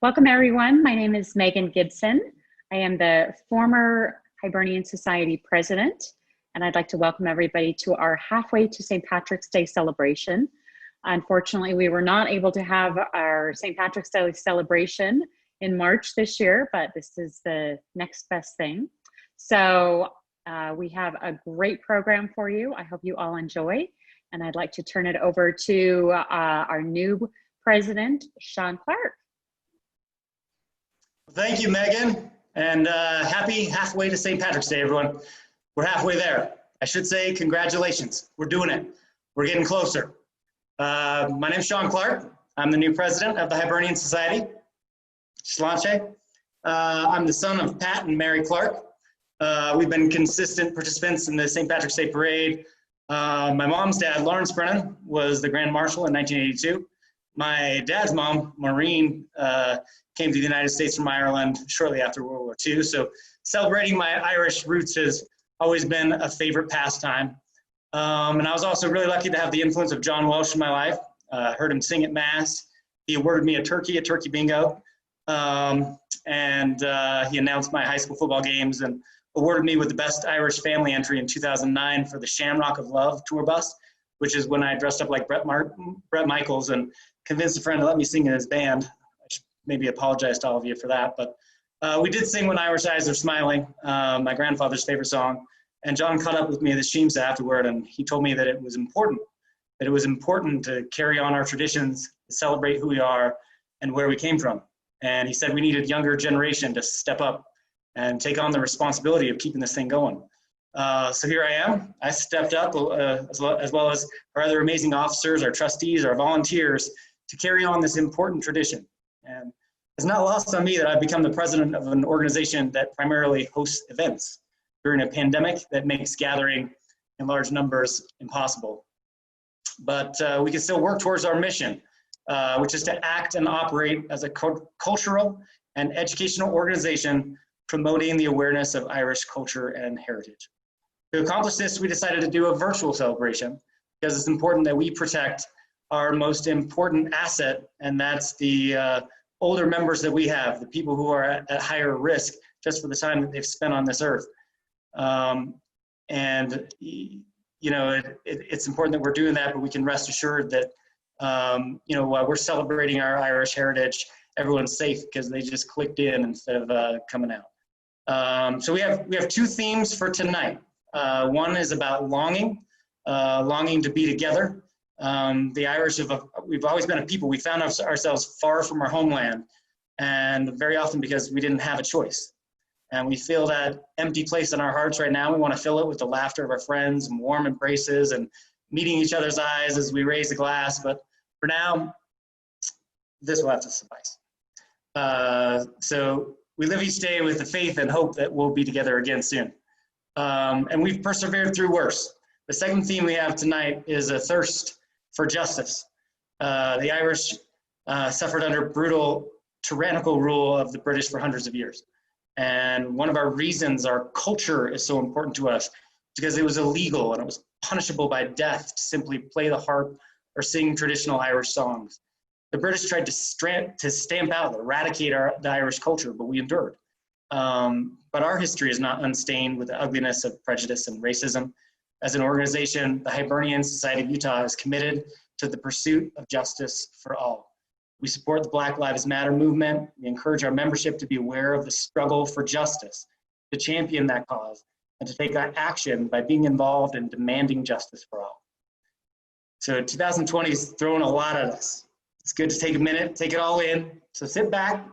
Welcome, everyone. My name is Megan Gibson. I am the former Hibernian Society president, and I'd like to welcome everybody to our halfway to St. Patrick's Day celebration. Unfortunately, we were not able to have our St. Patrick's Day celebration in March this year, but this is the next best thing. So we have a great program for you. I hope you all enjoy, and I'd like to turn it over to our new president, Sean Clark. Thank you, Megan, and happy halfway to St. Patrick's Day, everyone. We're halfway there. I should say congratulations. We're doing it. We're getting closer. My name's Sean Clark. I'm the new president of the Hibernian Society. Sláinte. I'm the son of Pat and Mary Clark. We've been consistent participants in the St. Patrick's Day Parade. My mom's dad, Lawrence Brennan, was the Grand Marshal in 1982. My dad's mom, Maureen, came to the United States from Ireland shortly after World War II. So celebrating my Irish roots has always been a favorite pastime. And I was also really lucky to have the influence of John Welsh in my life. Heard him sing at Mass. He awarded me a turkey bingo. And he announced my high school football games and awarded me with the best Irish family entry in 2009 for the Shamrock of Love tour bus, which is when I dressed up like Bret Michaels and convinced a friend to let me sing in his band. I should maybe apologize to all of you for that, but we did sing When Irish Eyes Are Smiling, my grandfather's favorite song. And John caught up with me at the Sheemsa afterward, and he told me that it was important to carry on our traditions, to celebrate who we are and where we came from. And he said we needed younger generation to step up and take on the responsibility of keeping this thing going. So here I am. I stepped up as well as our other amazing officers, our trustees, our volunteers, to carry on this important tradition. And it's not lost on me that I've become the president of an organization that primarily hosts events during a pandemic that makes gathering in large numbers impossible. But we can still work towards our mission, which is to act and operate as a cultural and educational organization promoting the awareness of Irish culture and heritage. To accomplish this, we decided to do a virtual celebration because it's important that we protect our most important asset, and that's the older members that we have, the people who are at higher risk just for the time that they've spent on this earth. And you know, it's important that we're doing that, but we can rest assured that you know, while we're celebrating our Irish heritage, everyone's safe because they just clicked in instead of coming out. So we have two themes for tonight. One is about longing to be together. The Irish, we've always been a people, we found ourselves far from our homeland, and very often because we didn't have a choice. And we feel that empty place in our hearts right now. We want to fill it with the laughter of our friends and warm embraces and meeting each other's eyes as we raise a glass. But for now, this will have to suffice. So we live each day with the faith and hope that we'll be together again soon. And we've persevered through worse. The second theme we have tonight is a thirst for justice. The Irish suffered under brutal, tyrannical rule of the British for hundreds of years. And one of our reasons our culture is so important to us is because it was illegal and it was punishable by death to simply play the harp or sing traditional Irish songs. The British tried to stamp out, eradicate the Irish culture, but we endured. But our history is not unstained with the ugliness of prejudice and racism. As an organization, the Hibernian Society of Utah is committed to the pursuit of justice for all. We support the Black Lives Matter movement. We encourage our membership to be aware of the struggle for justice, to champion that cause, and to take action by being involved in demanding justice for all. So 2020 is throwing a lot at us. It's good to take a minute, take it all in. So sit back,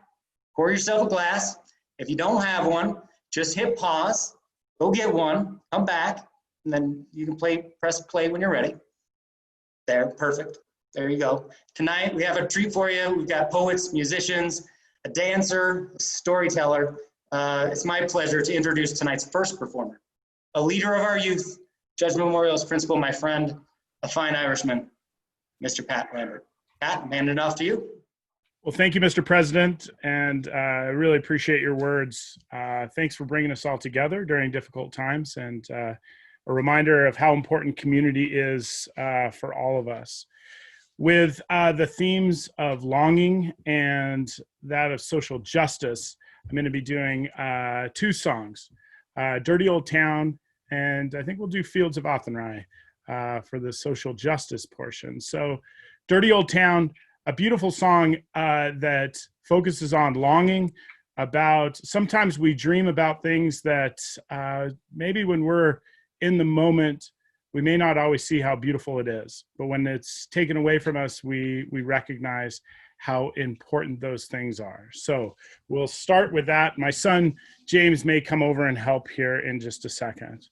pour yourself a glass. If you don't have one, just hit pause, go get one, come back, and then you can press play when you're ready. There, perfect. There you go. Tonight, we have a treat for you. We've got poets, musicians, a dancer, a storyteller. It's my pleasure to introduce tonight's first performer, a leader of our youth, Judge Memorial's principal, my friend, a fine Irishman, Mr. Pat Lambert. Pat, I'm handing it off to you. Well, thank you, Mr. President, and I really appreciate your words. Thanks for bringing us all together during difficult times, and a reminder of how important community is for all of us. with the themes of longing and that of social justice. I'm going to be doing two songs, Dirty Old Town, and I think we'll do Fields of Athenry for the social justice portion. So Dirty Old Town, a beautiful song that focuses on longing, about sometimes we dream about things that maybe when we're in the moment, we may not always see how beautiful it is, but when it's taken away from us, we recognize how important those things are. So we'll start with that. My son, James, may come over and help here in just a second.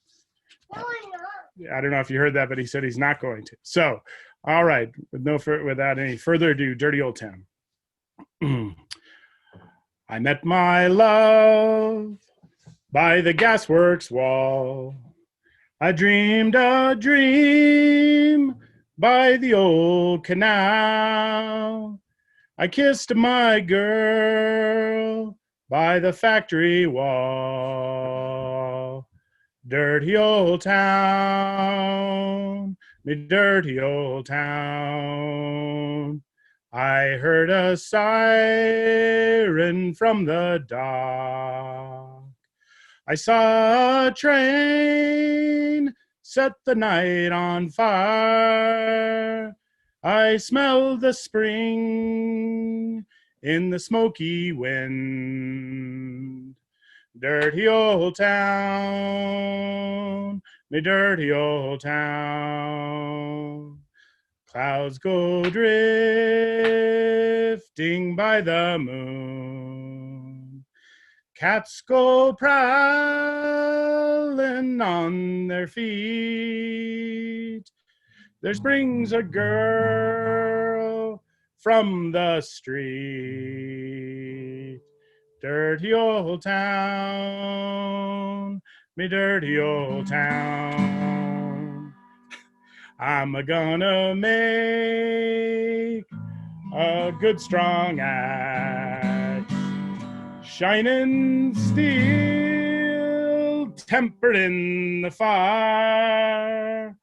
I don't know if you heard that, but he said he's not going to. So, all right, without any further ado, Dirty Old Town. I met my love by the gasworks wall. I dreamed a dream by the old canal. I kissed my girl by the factory wall. Dirty old town, me dirty old town. I heard a siren from the dock. I saw a train set the night on fire. I smelled the spring in the smoky wind. Dirty old town, me dirty old town. Clouds go drifting by the moon. Cats go prowling on their feet. There springs a girl from the street. Dirty old town, me dirty old town. I'm gonna make a good strong axe, shining steel, tempered in the fire.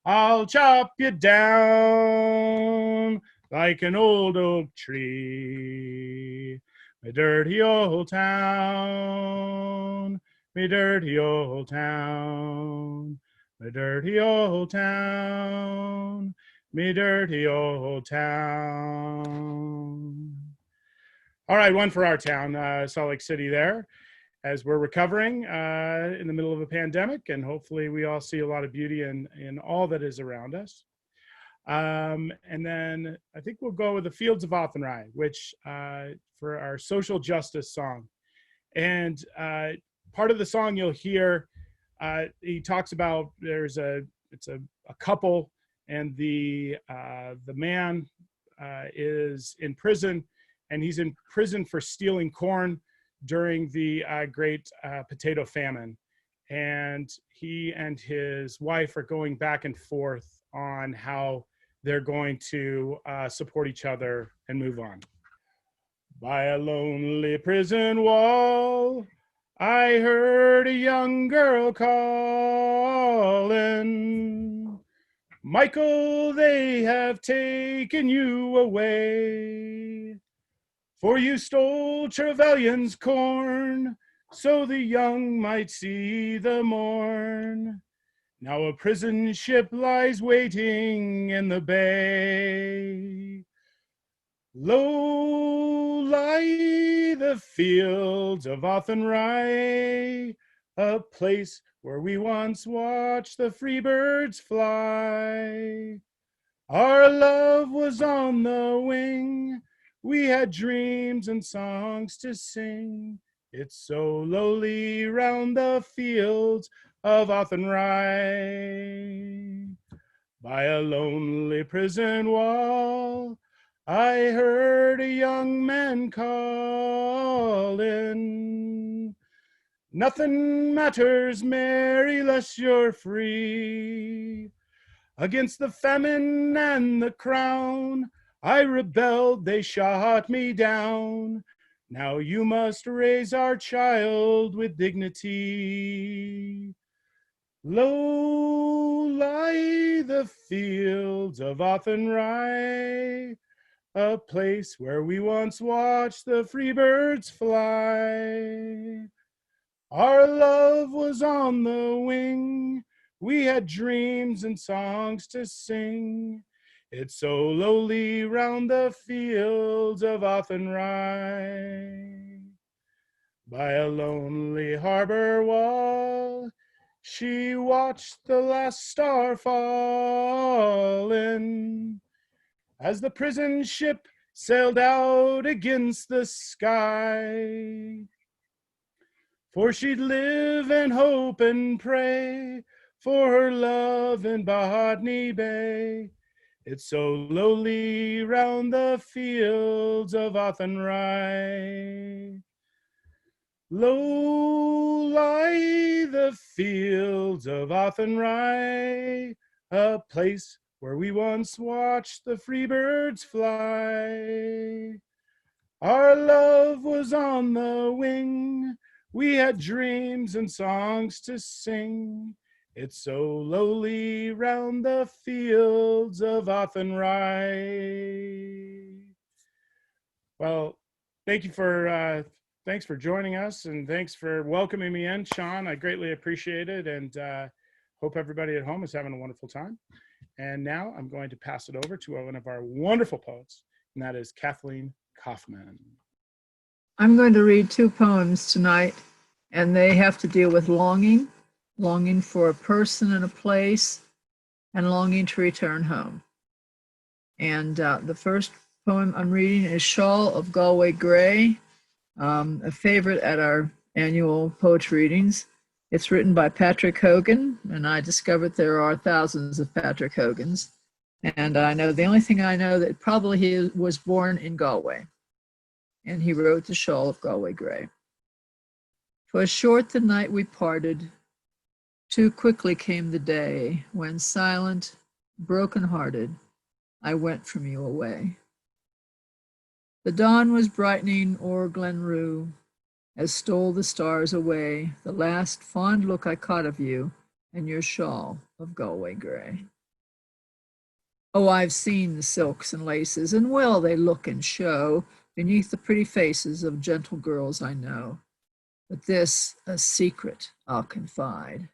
I'll chop you down like an old oak tree. Me dirty old town, me dirty old town, me dirty old town, me dirty old town. All right, one for our town, Salt Lake City there, as we're recovering in the middle of a pandemic, and hopefully we all see a lot of beauty in all that is around us. And then I think we'll go with the Fields of Athenry, which for our social justice song. And part of the song you'll hear, he talks about it's a couple, and the man is in prison, and he's in prison for stealing corn during the great potato famine. And he and his wife are going back and forth on how they're going to support each other and move on. By a lonely prison wall, I heard a young girl calling, Michael, they have taken you away, for you stole Trevelyan's corn, so the young might see the morn. Now a prison ship lies waiting in the bay. Low lie the fields of Athenry, a place where we once watched the free birds fly. Our love was on the wing, we had dreams and songs to sing. It's so lowly round the fields of Athenry. By a lonely prison wall, I heard a young man calling, nothing matters, Mary, less you're free. Against the famine and the crown, I rebelled, they shot me down. Now you must raise our child with dignity. Low lie the fields of Athenry, a place where we once watched the free birds fly. Our love was on the wing, we had dreams and songs to sing. It's so lowly round the fields of Athenry. By a lonely harbor wall, she watched the last star fall in, as the prison ship sailed out against the sky. For she'd live and hope and pray for her love in Botany Bay. It's so lowly round the fields of Athenry. Low lie the fields of Athenry, a place where we once watched the free birds fly. Our love was on the wing, we had dreams and songs to sing. It's so lowly round the fields of Athenry. Well, thanks for joining us, and thanks for welcoming me in, Sean. I greatly appreciate it, and hope everybody at home is having a wonderful time. And now I'm going to pass it over to one of our wonderful poets, and that is Kathleen Kaufman. I'm going to read two poems tonight, and they have to deal with longing for a person and a place, and longing to return home. And the first poem I'm reading is Shawl of Galway Grey, a favorite at our annual poetry readings. It's written by Patrick Hogan, and I discovered there are thousands of Patrick Hogans. And I know the only thing I know that probably he was born in Galway, and he wrote The Shawl of Galway Grey. 'Twas short the night we parted, too quickly came the day, when silent, broken-hearted, I went from you away. The dawn was brightening o'er Glenrue, as stole the stars away, the last fond look I caught of you and your shawl of Galway grey. Oh, I've seen the silks and laces, and well they look and show beneath the pretty faces of gentle girls I know. But this, a secret I'll confide.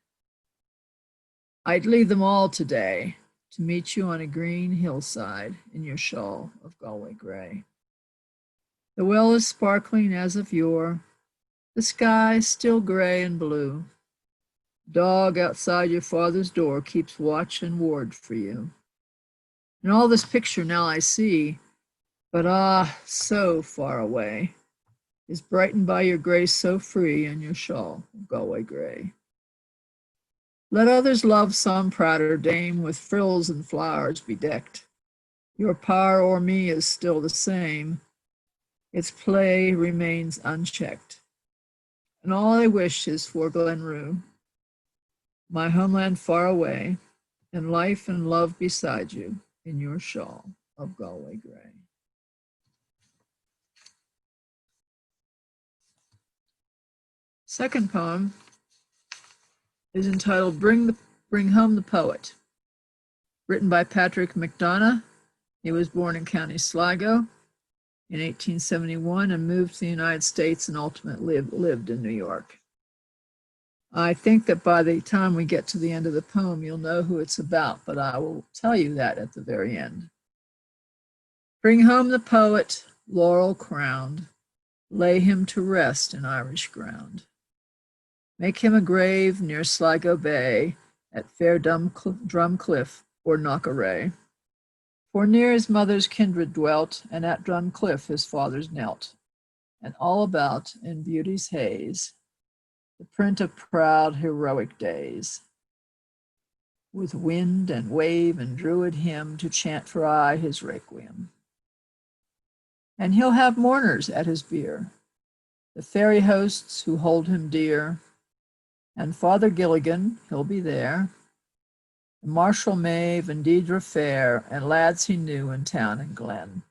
I'd leave them all today to meet you on a green hillside in your shawl of Galway grey. The well is sparkling as of yore, the sky still gray and blue. Dog outside your father's door keeps watch and ward for you. And all this picture now I see, but so far away, is brightened by your grace so free and your shawl of Galway grey. Let others love some prouder dame with frills and flowers bedecked. Your power o'er me is still the same. Its play remains unchecked. And all I wish is for Glenrue, my homeland far away, and life and love beside you in your shawl of Galway grey. Second poem is entitled Bring Home the Poet, written by Patrick McDonough. He was born in County Sligo in 1871 and moved to the United States and ultimately lived in New York. I think that by the time we get to the end of the poem, you'll know who it's about, but I will tell you that at the very end. Bring home the poet, laurel crowned, lay him to rest in Irish ground. Make him a grave near Sligo Bay, at fair Drum Cliff or Knockaray. For near his mother's kindred dwelt, and at Drum Cliff his fathers knelt, and all about in beauty's haze, the print of proud heroic days. With wind and wave and druid hymn to chant for aye his requiem. And he'll have mourners at his bier, the fairy hosts who hold him dear, and Father Gilligan, he'll be there, and Marshal Maeve and Deidre Fair, and lads he knew in town and glen,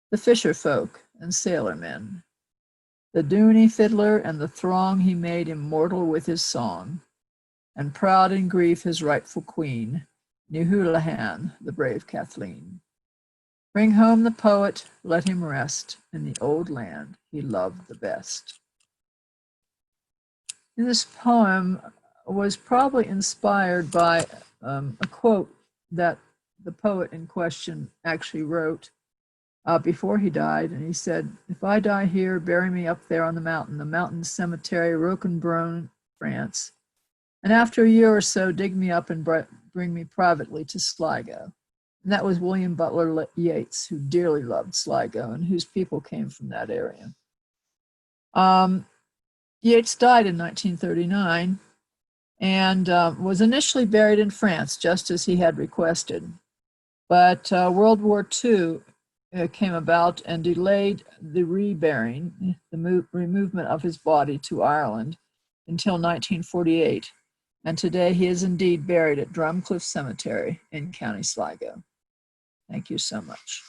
the fisher folk and sailor men, the Dooney fiddler and the throng he made immortal with his song, and proud in grief his rightful queen, Nuhulahan, the brave Kathleen. Bring home the poet, let him rest in the old land he loved the best. And this poem was probably inspired by a quote that the poet in question actually wrote before he died. And he said, "If I die here, bury me up there on the mountain cemetery, Roquebrune, France. And after a year or so, dig me up and bring me privately to Sligo." And that was William Butler Yeats, who dearly loved Sligo and whose people came from that area. Yeats died in 1939 and was initially buried in France, just as he had requested. But World War II came about and delayed the reburying, the removement of his body to Ireland until 1948. And today he is indeed buried at Drumcliff Cemetery in County Sligo. Thank you so much.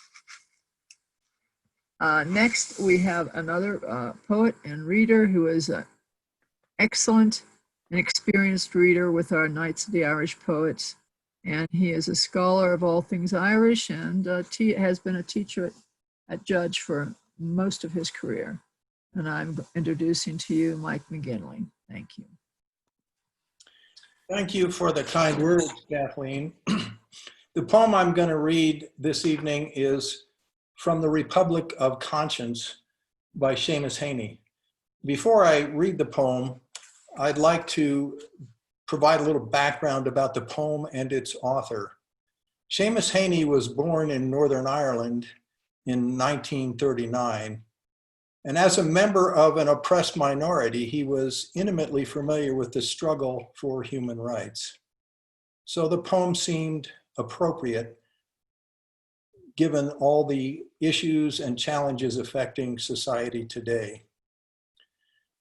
Next, we have another poet and reader who is an excellent and experienced reader with our Knights of the Irish Poets. And he is a scholar of all things Irish and has been a teacher at Judge for most of his career. And I'm introducing to you Mike McGinley. Thank you. Thank you for the kind words, Kathleen. The poem I'm going to read this evening is From the Republic of Conscience by Seamus Heaney. Before I read the poem, I'd like to provide a little background about the poem and its author. Seamus Heaney was born in Northern Ireland in 1939, and as a member of an oppressed minority, he was intimately familiar with the struggle for human rights. So the poem seemed appropriate given all the issues and challenges affecting society today.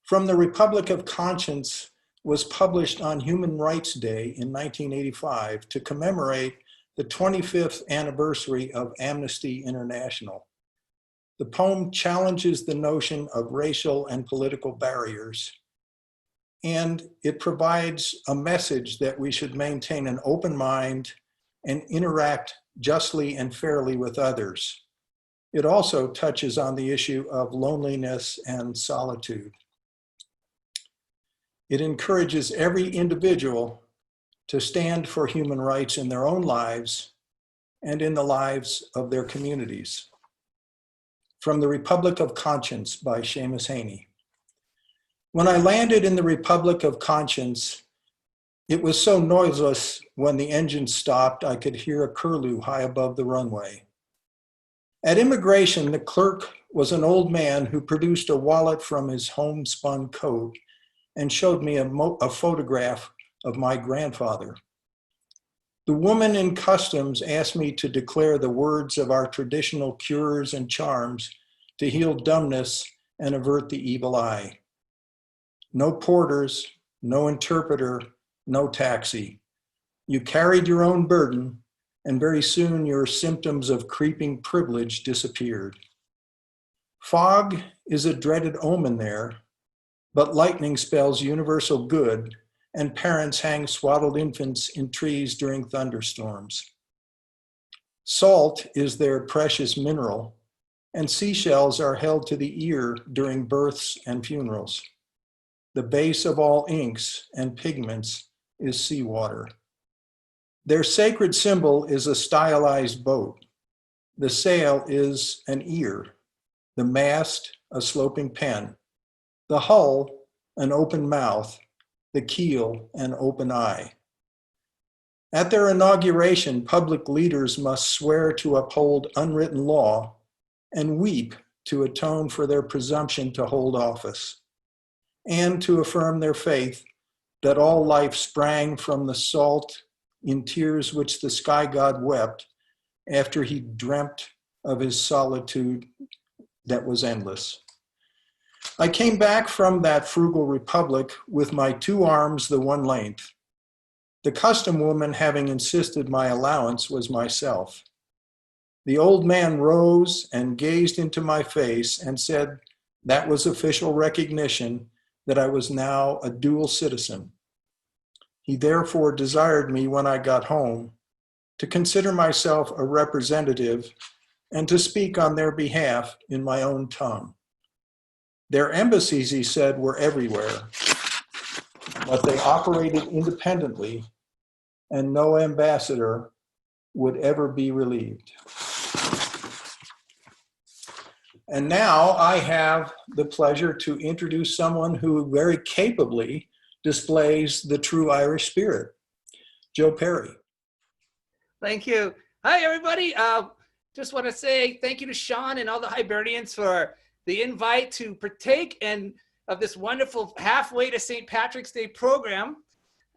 From the Republic of Conscience was published on Human Rights Day in 1985 to commemorate the 25th anniversary of Amnesty International. The poem challenges the notion of racial and political barriers, and it provides a message that we should maintain an open mind and interact justly and fairly with others. It also touches on the issue of loneliness and solitude. It encourages every individual to stand for human rights in their own lives and in the lives of their communities. From the Republic of Conscience by Seamus Heaney. When I landed in the Republic of Conscience, it was so noiseless when the engine stopped, I could hear a curlew high above the runway. At immigration, the clerk was an old man who produced a wallet from his homespun coat and showed me a photograph of my grandfather. The woman in customs asked me to declare the words of our traditional cures and charms to heal dumbness and avert the evil eye. No porters, no interpreter, no taxi. You carried your own burden, and very soon your symptoms of creeping privilege disappeared. Fog is a dreaded omen there, but lightning spells universal good, and parents hang swaddled infants in trees during thunderstorms. Salt is their precious mineral, and seashells are held to the ear during births and funerals. The base of all inks and pigments is seawater. Their sacred symbol is a stylized boat. The sail is an ear, the mast a sloping pen, the hull an open mouth, the keel an open eye. At their inauguration, public leaders must swear to uphold unwritten law and weep to atone for their presumption to hold office, and to affirm their faith that all life sprang from the salt in tears which the sky god wept after he dreamt of his solitude that was endless. I came back from that frugal republic with my 2 arms the one length. The custom woman having insisted my allowance was myself. The old man rose and gazed into my face and said that was official recognition that I was now a dual citizen. He therefore desired me when I got home to consider myself a representative and to speak on their behalf in my own tongue. Their embassies, he said, were everywhere, but they operated independently and no ambassador would ever be relieved. And now I have the pleasure to introduce someone who very capably displays the true Irish spirit, Joe Perry. Thank you. Hi, everybody. Just want to say thank you to Sean and all the Hibernians for the invite to partake of this wonderful halfway to St. Patrick's Day program.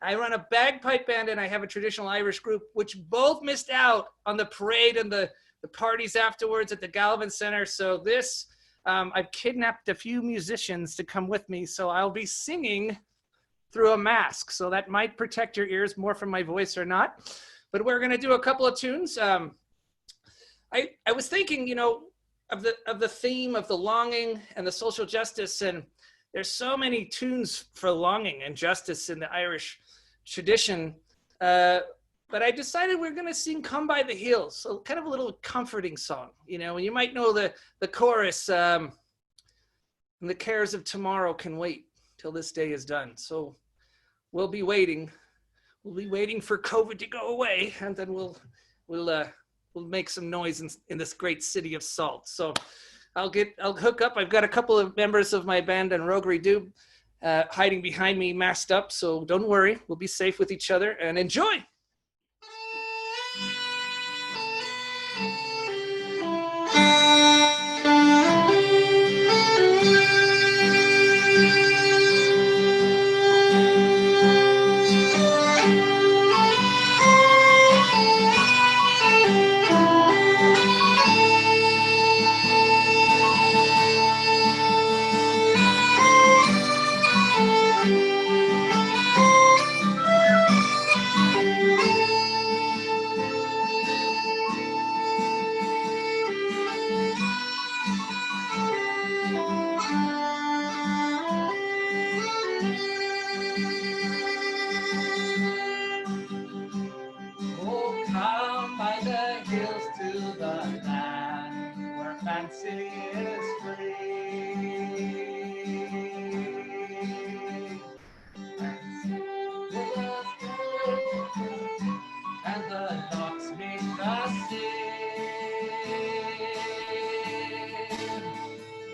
I run a bagpipe band and I have a traditional Irish group, which both missed out on the parade and the parties afterwards at the Gallivan Center. So I've kidnapped a few musicians to come with me. So I'll be singing through a mask. So that might protect your ears more from my voice or not. But we're going to do a couple of tunes. I was thinking, of the theme of the longing and the social justice, and there's so many tunes for longing and justice in the Irish tradition. But I decided we're going to sing "Come by the Hills," so kind of a little comforting song, and you might know the chorus. And the cares of tomorrow can wait till this day is done. So we'll be waiting. We'll be waiting for COVID to go away, and then we'll make some noise in this great city of salt. So I'll hook up. I've got a couple of members of my band and Roguery Doob hiding behind me, masked up. So don't worry, we'll be safe with each other and enjoy.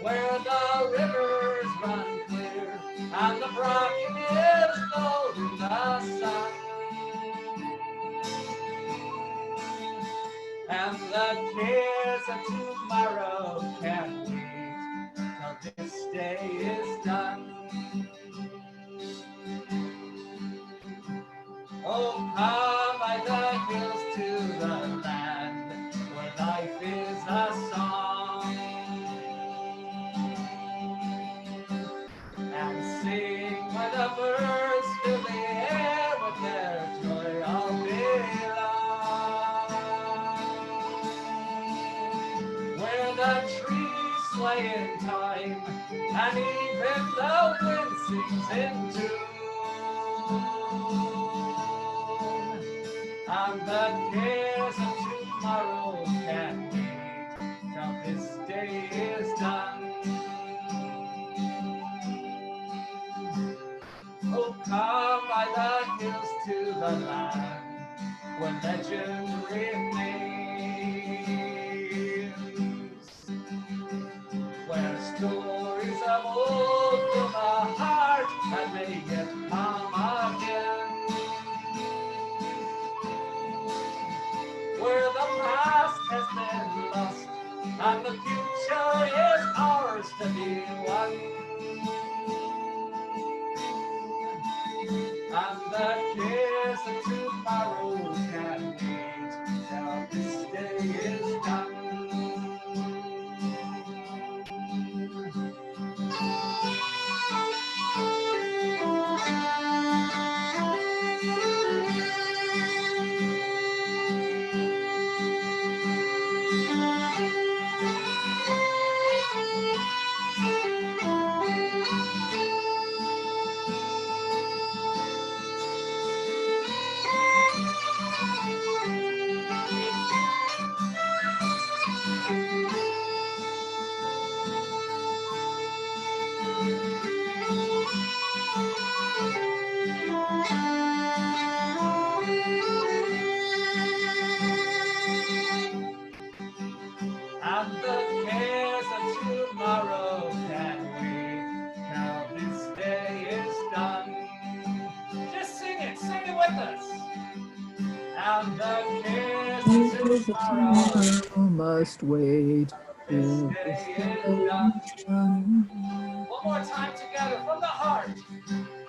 Where the rivers run clear and the brine is gold in the sun, and the cares of tomorrow can't wait till this day is done. Oh, come by the hills to the land where life is a song, and sing where the birds fill the air with their joy all day long, where the trees sway in time and even the wind sings in tune, and the cares of tomorrow can't wait till this day is done. Oh, come by the hills to the land where legend remains, where stories of old fill the heart and make it come again, where the past has been lost and the future is ours to be won. And the cares of tomorrow can't wait till this day is done. tomorrow must wait till the sun. One more time together from the heart.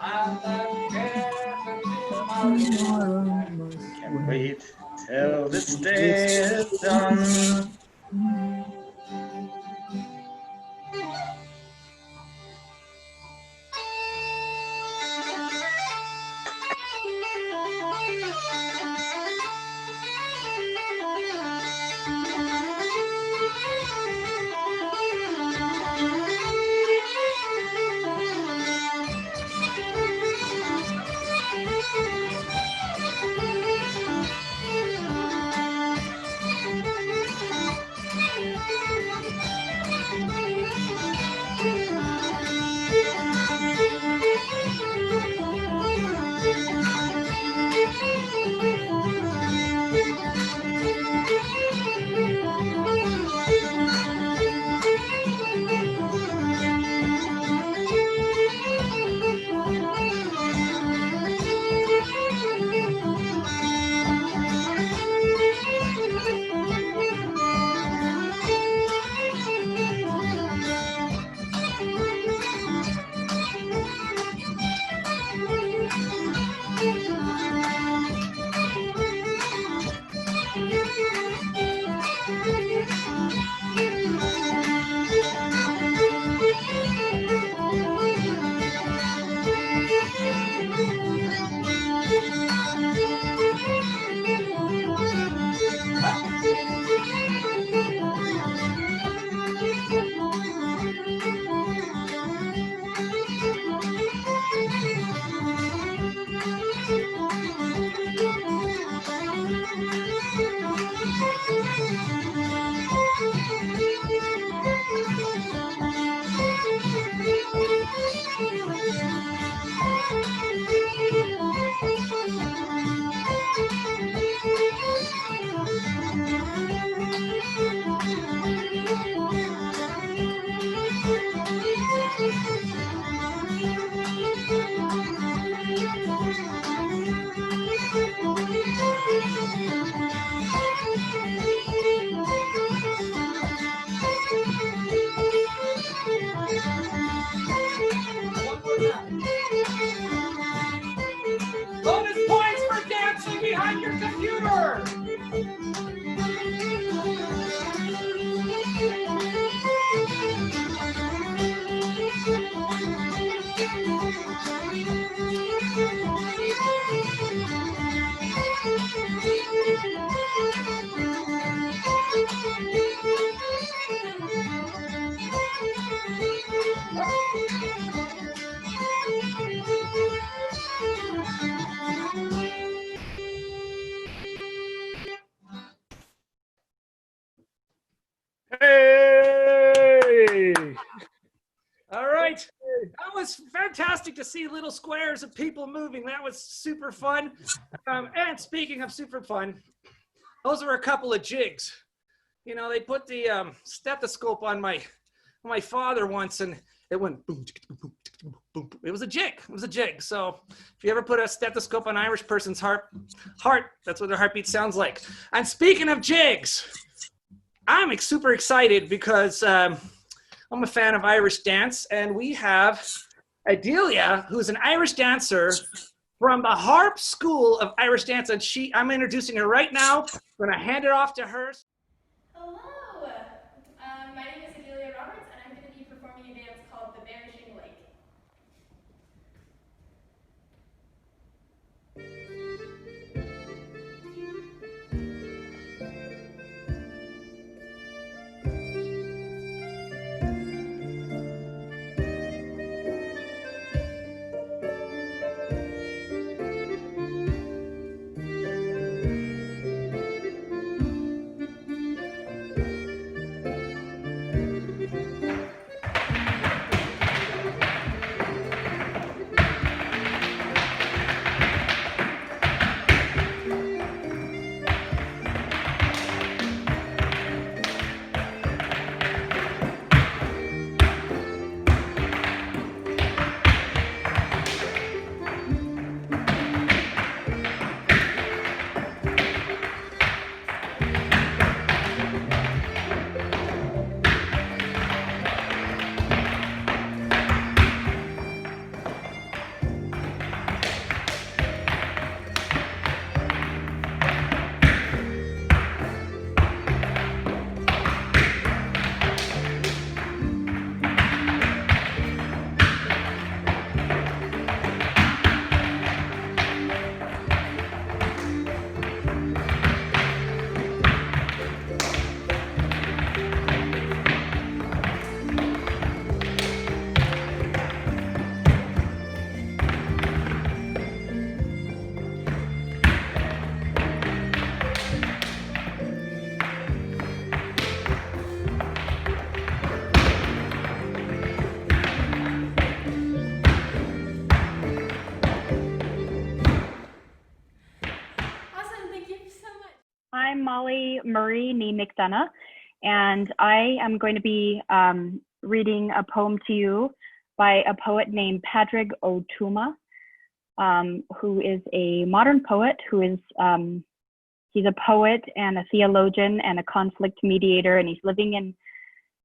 I'm not care for tomorrow. Tomorrow must Can't wait. wait till this day is done. Bonus points for dancing behind your computer. Hey! All right. That was fantastic to see little squares of people moving. That was super fun. And speaking of super fun, those were a couple of jigs. You know, they put the stethoscope on my father once, and it went boom, boom, boom, boom. It was a jig. It was a jig. So if you ever put a stethoscope on an Irish person's heart, that's what their heartbeat sounds like. And speaking of jigs, I'm super excited because I'm a fan of Irish dance, and we have Adelia, who's an Irish dancer from the Harp School of Irish Dance, and I'm introducing her right now. I'm going to hand it off to her. Hello, my name is Adelia Roberts, and I'm going to be performing a dance called The Vanishing Lake. Holly Murray ni McDonough, and I am going to be reading a poem to you by a poet named Padraig O'Tuama, who is a modern poet who is, he's a poet and a theologian and a conflict mediator, and he's living in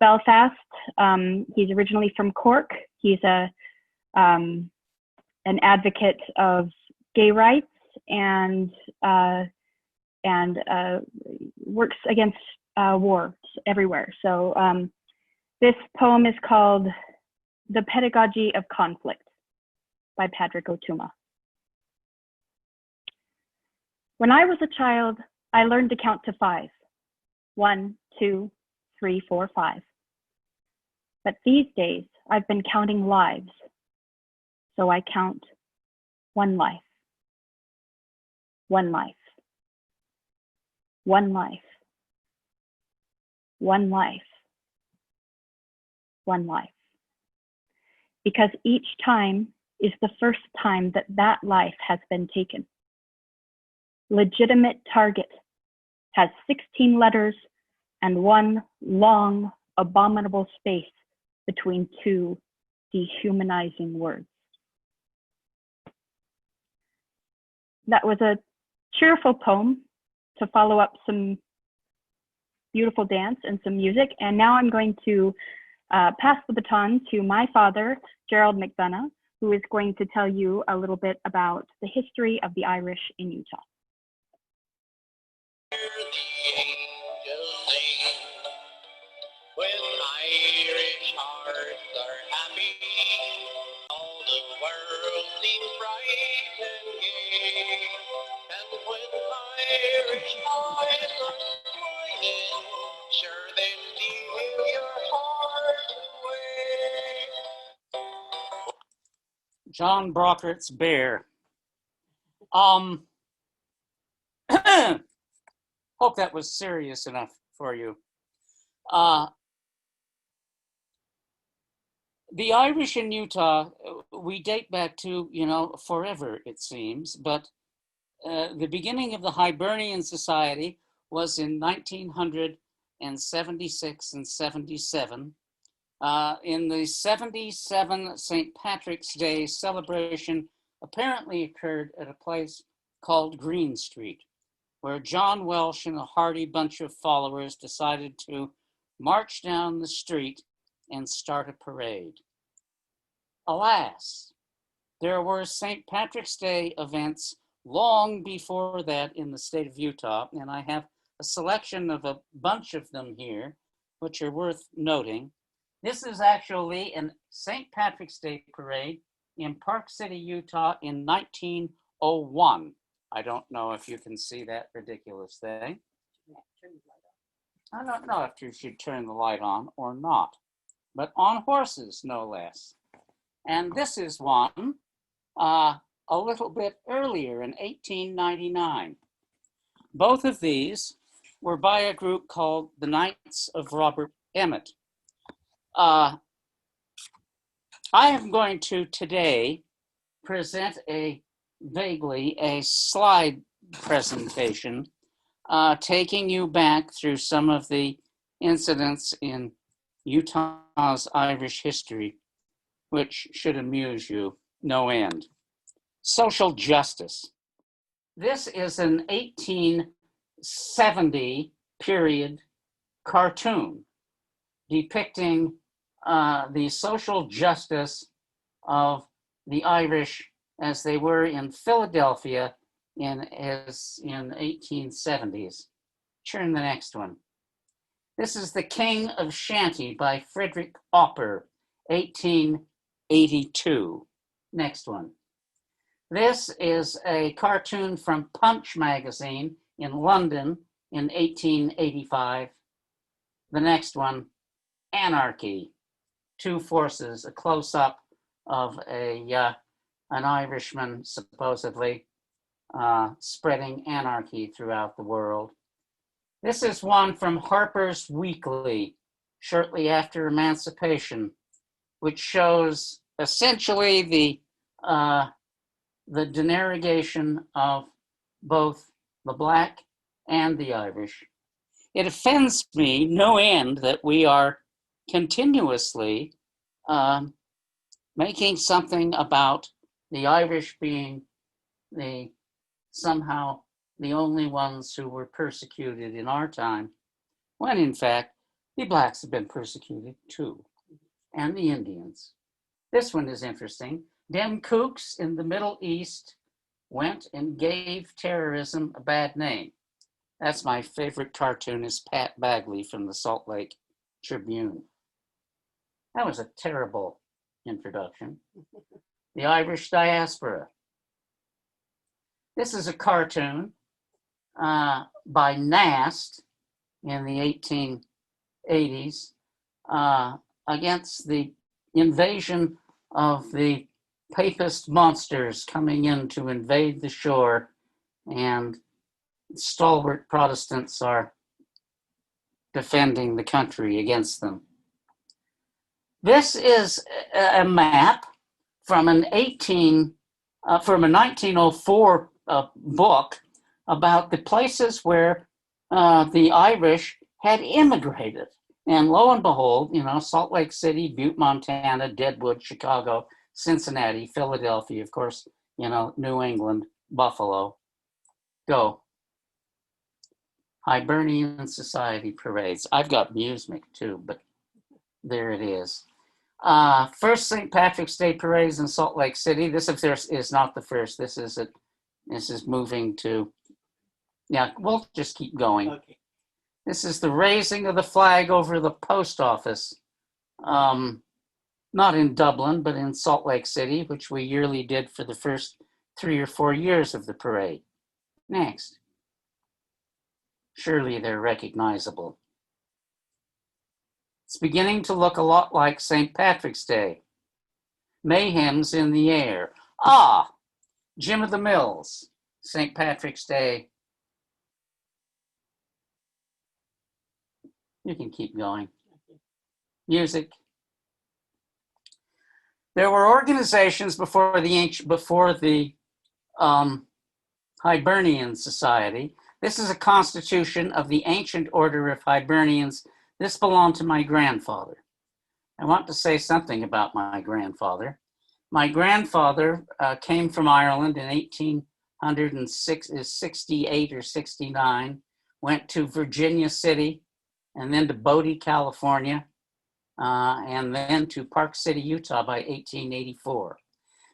Belfast. He's originally from Cork. He's an advocate of gay rights and works against war everywhere. So this poem is called The Pedagogy of Conflict by Padraig O'Tuama. When I was a child, I learned to count to 5. 1, 2, 3, 4, 5. But these days, I've been counting lives. So I count 1 life. 1 life. 1 life. 1 life. 1 life. Because each time is the first time that that life has been taken. Legitimate target has 16 letters and 1 long, abominable space between 2 dehumanizing words. That was a cheerful poem to follow up some beautiful dance and some music. And now I'm going to pass the baton to my father, Gerald McDonough, who is going to tell you a little bit about the history of the Irish in Utah. When Irish hearts are happy, all the world seems bright and gay. And when Irish eyes are smiling, sure they steal your heart away. John Brockert's Bear. Hope that was serious enough for you. The Irish in Utah, we date back to, forever, it seems, but the beginning of the Hibernian Society was in 1976 and 77. In the 77 St. Patrick's Day celebration apparently occurred at a place called Green Street, where John Welsh and a hearty bunch of followers decided to march down the street and start a parade. Alas, there were St. Patrick's Day events long before that in the state of Utah, and I have a selection of a bunch of them here, which are worth noting. This is actually a St. Patrick's Day parade in Park City, Utah in 1901. I don't know if you can see that ridiculous thing. I don't know if you should turn the light on or not, but on horses, no less. And this is one a little bit earlier in 1899. Both of these were by a group called the Knights of Robert Emmet. I am going to today present vaguely a slide presentation taking you back through some of the incidents in Utah's Irish history, which should amuse you no end. Social justice. This is an 1870 period cartoon depicting the social justice of the Irish as they were in Philadelphia in 1870s. Turn the next one. This is The King of Shanty by Frederick Opper, 1882. Next one. This is a cartoon from Punch magazine in London in 1885. The next one, Anarchy, Two Forces, a close-up of an Irishman supposedly spreading anarchy throughout the world. This is one from Harper's Weekly, shortly after emancipation, which shows essentially the denegation of both the Black and the Irish. It offends me no end that we are continuously making something about the Irish being somehow the only ones who were persecuted in our time, when in fact the Blacks have been persecuted too, and the Indians. This one is interesting. Dem kooks in the Middle East went and gave terrorism a bad name. That's my favorite cartoonist, Pat Bagley from the Salt Lake Tribune. That was a terrible introduction. The Irish diaspora. This is a cartoon by Nast in the 1880s against the invasion of the papist monsters coming in to invade the shore, and stalwart Protestants are defending the country against them. This is a map from a 1904 book about the places where the Irish had immigrated. And lo and behold, Salt Lake City, Butte, Montana, Deadwood, Chicago, Cincinnati, Philadelphia, of course, New England, Buffalo. Go. Hibernian Society parades. I've got music too, but there it is. First St. Patrick's Day parades in Salt Lake City. This, of course, is not the first. This is moving to, yeah, we'll just keep going. Okay. This is the raising of the flag over the post office. Not in Dublin, but in Salt Lake City, which we yearly did for the first 3 or 4 years of the parade. Next. Surely they're recognizable. It's beginning to look a lot like St. Patrick's Day. Mayhem's in the air. Ah, Jim of the Mills, St. Patrick's Day. You can keep going. Music. There were organizations before the Hibernian Society. This is a constitution of the Ancient Order of Hibernians. This belonged to my grandfather. I want to say something about my grandfather. My grandfather came from Ireland in 1868 or 69, went to Virginia City, and then to Bodie, California, and then to Park City, Utah by 1884.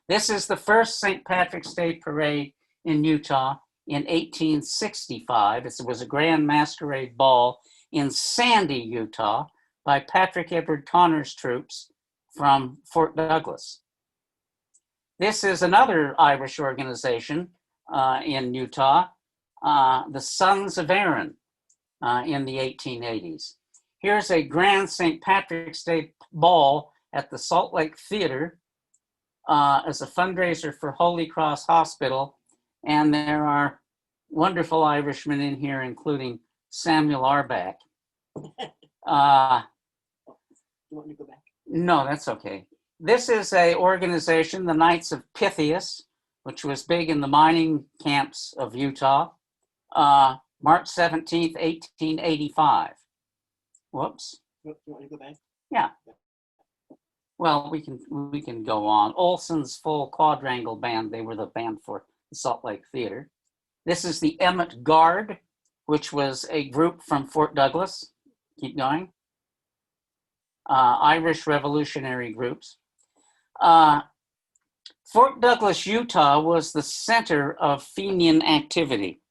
This is the first St. Patrick's Day parade in Utah in 1865. It was a grand masquerade ball in Sandy, Utah by Patrick Edward Connor's troops from Fort Douglas. This is another Irish organization in Utah, the Sons of Erin, in the 1880s. Here's a grand St. Patrick's Day ball at the Salt Lake Theater as a fundraiser for Holy Cross Hospital. And there are wonderful Irishmen in here, including Samuel Arbach. You want me to go back? No, that's okay. This is a organization, the Knights of Pythias, which was big in the mining camps of Utah. March 17th, 1885. Whoops. You want to go back? Yeah. Well, we can go on. Olson's Full Quadrangle Band, they were the band for the Salt Lake Theater. This is the Emmett Guard, which was a group from Fort Douglas. Keep going. Irish revolutionary groups. Fort Douglas, Utah was the center of Fenian activity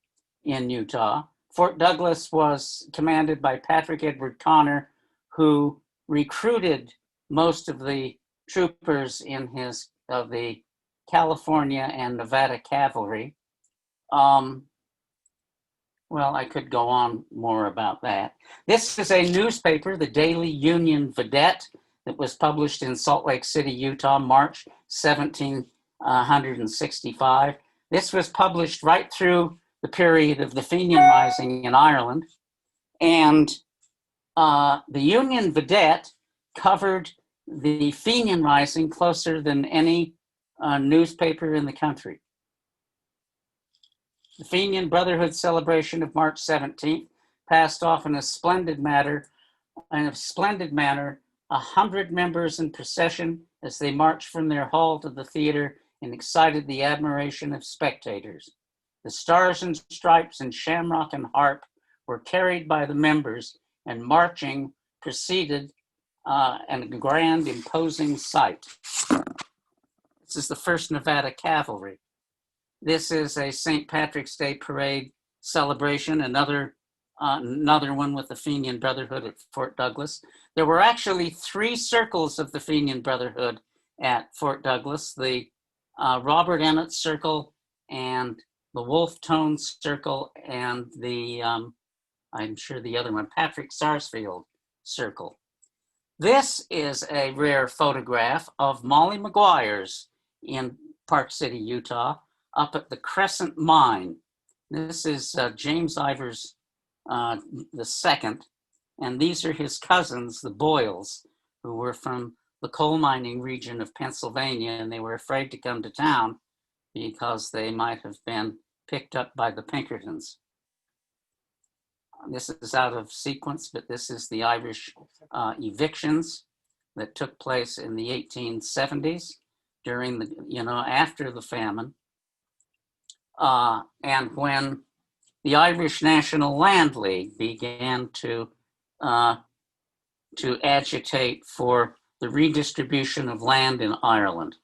in Utah. Fort Douglas was commanded by Patrick Edward Connor, who recruited most of the troopers of the California and Nevada cavalry. Well, I could go on more about that. This is a newspaper, the Daily Union Vedette, that was published in Salt Lake City, Utah, March 1765. This was published right through the period of the Fenian Rising in Ireland. And the Union Vedette covered the Fenian Rising closer than any newspaper in the country. The Fenian Brotherhood celebration of March 17th passed off in a splendid manner. 100 members in procession as they marched from their hall to the theater and excited the admiration of spectators. The stars and stripes and shamrock and harp were carried by the members, and marching proceeded in a grand, imposing sight. This is the 1st Nevada Cavalry. This is a St. Patrick's Day parade celebration, another one with the Fenian Brotherhood at Fort Douglas. There were actually 3 circles of the Fenian Brotherhood at Fort Douglas, the Robert Emmett Circle and the Wolf Tone Circle and the, I'm sure the other one, Patrick Sarsfield Circle. This is a rare photograph of Molly McGuire's in Park City, Utah, up at the Crescent Mine. This is James Ivers the second, and these are his cousins, the Boyles, who were from the coal mining region of Pennsylvania, and they were afraid to come to town because they might have been picked up by the Pinkertons. This is out of sequence, but this is the Irish evictions that took place in the 1870s during the, after the famine. And when the Irish National Land League began to agitate for the redistribution of land in Ireland.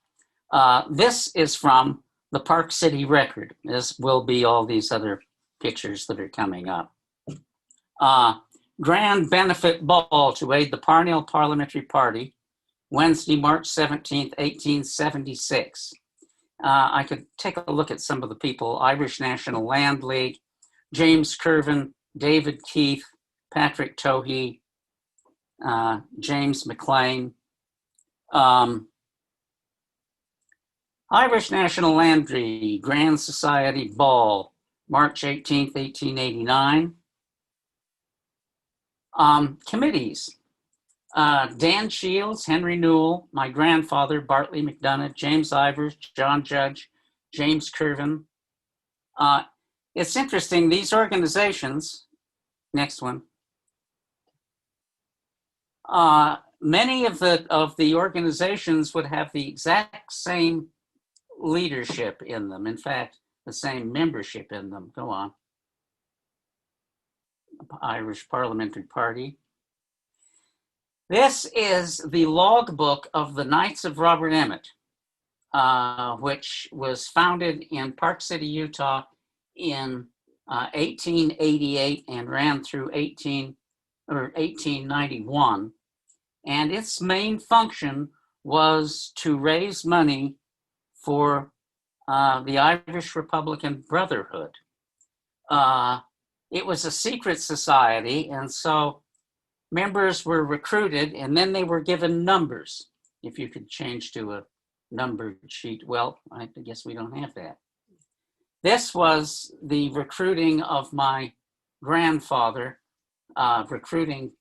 This is from the Park City Record, as will be all these other pictures that are coming up. Grand benefit ball to aid the Parnell Parliamentary Party, Wednesday, March 17th, 1876. I could take a look at some of the people: Irish National Land League, James Curvin, David Keith, Patrick Tohey, James McLean. Irish National Land League, Grand Society Ball, March 18th, 1889. Committees: Dan Shields, Henry Newell, my grandfather, Bartley McDonough, James Ivers, John Judge, James Curvin. It's interesting, these organizations, next one, many of the organizations would have the exact same leadership in them. In fact, the same membership in them. Go on. Irish Parliamentary Party. This is the logbook of the Knights of Robert Emmet, which was founded in Park City, Utah in 1888 and ran through 1891. And its main function was to raise money for the Irish Republican Brotherhood. It was a secret society, and so members were recruited, and then they were given numbers. If you could change to a numbered sheet. Well, I guess we don't have that. This was the recruiting of my grandfather, recruiting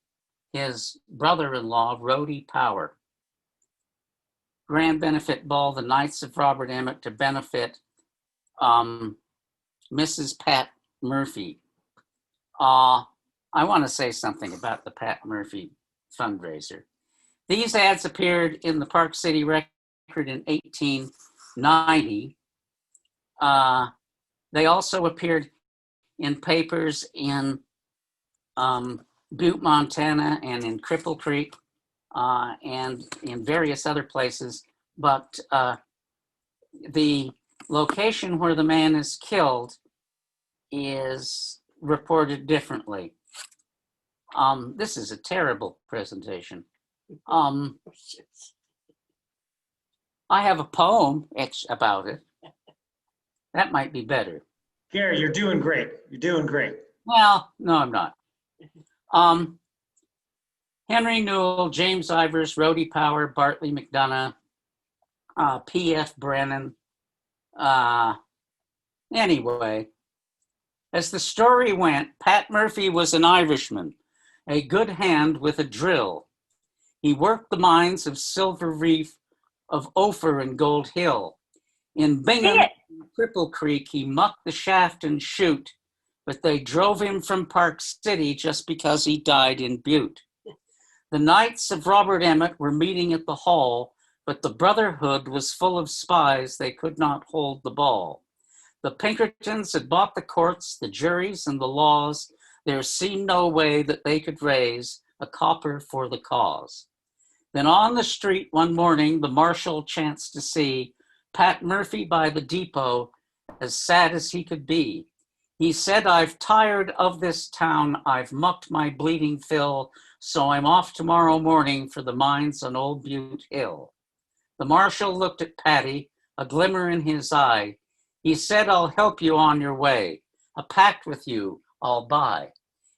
his brother-in-law, Rhodey Power. Grand benefit ball, the Knights of Robert Emmet, to benefit Mrs. Pat Murphy. I want to say something about the Pat Murphy fundraiser. These ads appeared in the Park City Record in 1890. They also appeared in papers in Butte, Montana, and in Cripple Creek, and in various other places. But the location where the man is killed is reported differently. This is a terrible presentation. I have a poem about it. That might be better. Gary, you're doing great. You're doing great. Well, no, I'm not. Henry Newell, James Ivers, Rhodey Power, Bartley McDonough, P.F. Brennan. Anyway, as the story went, Pat Murphy was an Irishman, a good hand with a drill. He worked the mines of Silver Reef, of Ophir and Gold Hill. In Bingham, Cripple Creek, he mucked the shaft and chute, but they drove him from Park City just because he died in Butte. The Knights of Robert Emmet were meeting at the hall, but the Brotherhood was full of spies, they could not hold the ball. The Pinkertons had bought the courts, the juries, and the laws. There seemed no way that they could raise a copper for the cause. Then on the street one morning, the marshal chanced to see Pat Murphy by the depot, as sad as he could be. He said, "I've tired of this town, I've mucked my bleeding fill, so I'm off tomorrow morning for the mines on Old Butte Hill." The marshal looked at Patty, a glimmer in his eye. He said, "I'll help you on your way. A pact with you I'll buy.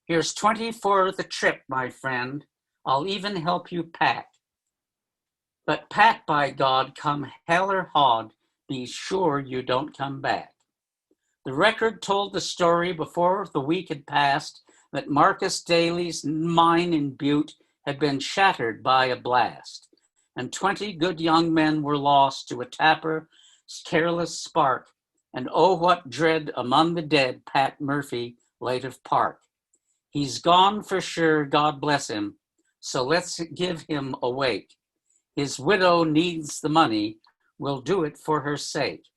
Here's 20 for the trip, my friend. I'll even help you pack. But Pat, by God, come hell or hod, be sure you don't come back." The record told the story before the week had passed that Marcus Daly's mine in Butte had been shattered by a blast, and 20 good young men were lost to a tapper's careless spark. And oh, what dread among the dead Pat Murphy laid of Park. He's gone for sure, God bless him, so let's give him a wake. His widow needs the money, we'll do it for her sake.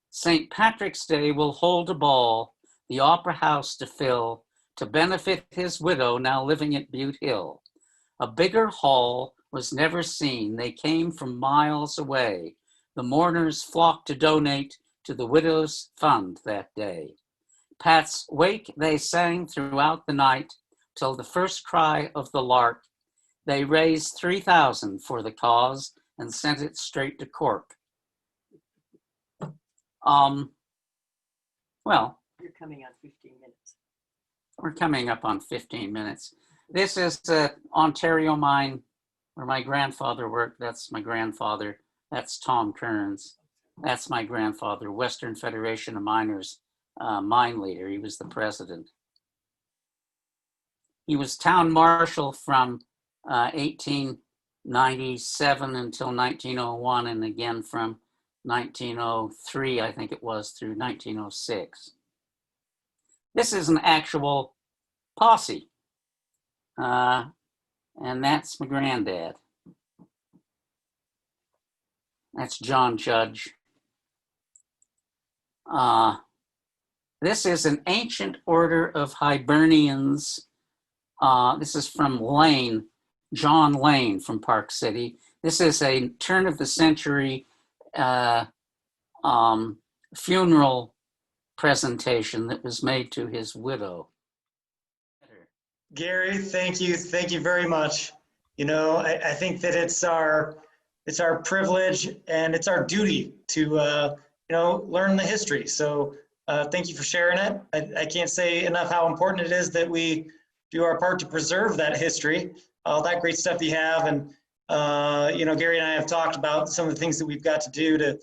St. Patrick's Day will hold a ball, the Opera House to fill, to benefit his widow now living at Butte Hill. A bigger hall was never seen, they came from miles away. The mourners flocked to donate to the widow's fund that day. Pat's wake they sang throughout the night, till the first cry of the lark. They raised $3,000 for the cause and sent it straight to Cork. Well, you're coming on 15 minutes. We're coming up on 15 minutes. This is the Ontario mine where my grandfather worked. That's my grandfather. That's Tom Kearns. That's my grandfather, Western Federation of Miners mine leader. He was the president. He was town marshal from 1897 until 1901, and again from 1903, I think it was, through 1906. This is an actual posse, and that's my granddad. That's John Judge. This is an ancient order of Hibernians. This is from Lane, John Lane from Park City. This is a turn of the century funeral presentation that was made to his widow. Gary, thank you very much. You know, I think that it's our privilege and it's our duty to learn the history. So thank you for sharing it. I can't say enough how important it is that we do our part to preserve that history, all that great stuff that you have. And Gary and I have talked about some of the things that we've got to do to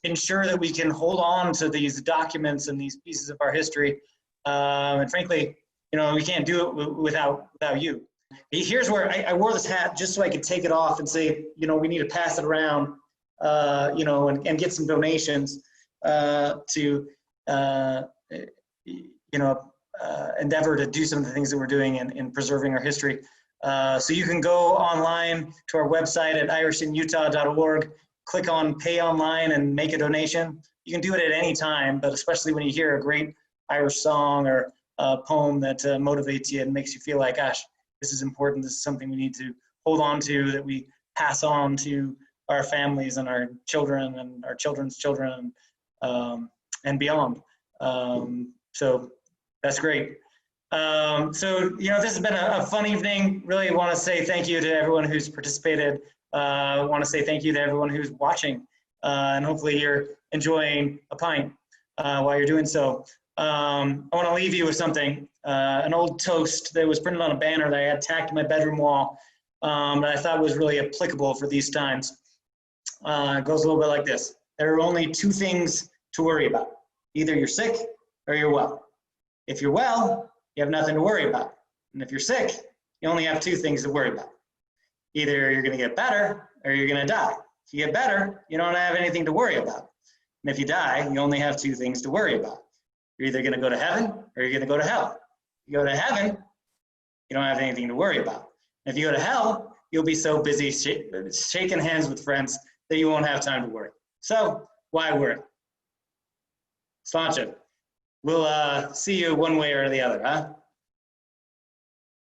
ensure that we can hold on to these documents and these pieces of our history. And frankly, we can't do it without you. Here's where I wore this hat just so I could take it off and say, we need to pass it around, and get some donations to, endeavor to do some of the things that we're doing in preserving our history. So you can go online to our website at irishinutah.org, click on Pay Online and make a donation. You can do it at any time, but especially when you hear a great Irish song or a poem that motivates you and makes you feel like, gosh, this is important. This is something we need to hold on to, that we pass on to our families and our children and our children's children and beyond. So that's great. This has been a fun evening. Really want to say thank you to everyone who's participated. I want to say thank you to everyone who's watching. And hopefully you're enjoying a pint while you're doing so. I want to leave you with something, an old toast that was printed on a banner that I had tacked to my bedroom wall that I thought was really applicable for these times. It goes a little bit like this. There are only two things to worry about. Either you're sick or you're well. If you're well, you have nothing to worry about. And if you're sick, you only have two things to worry about. Either you're going to get better or you're going to die. If you get better, you don't have anything to worry about. And if you die, you only have two things to worry about. You're either going to go to heaven or you're going to go to hell. You go to heaven, you don't have anything to worry about. And if you go to hell, you'll be so busy shaking hands with friends that you won't have time to worry. So why worry? Sláinte. We'll see you one way or the other, huh?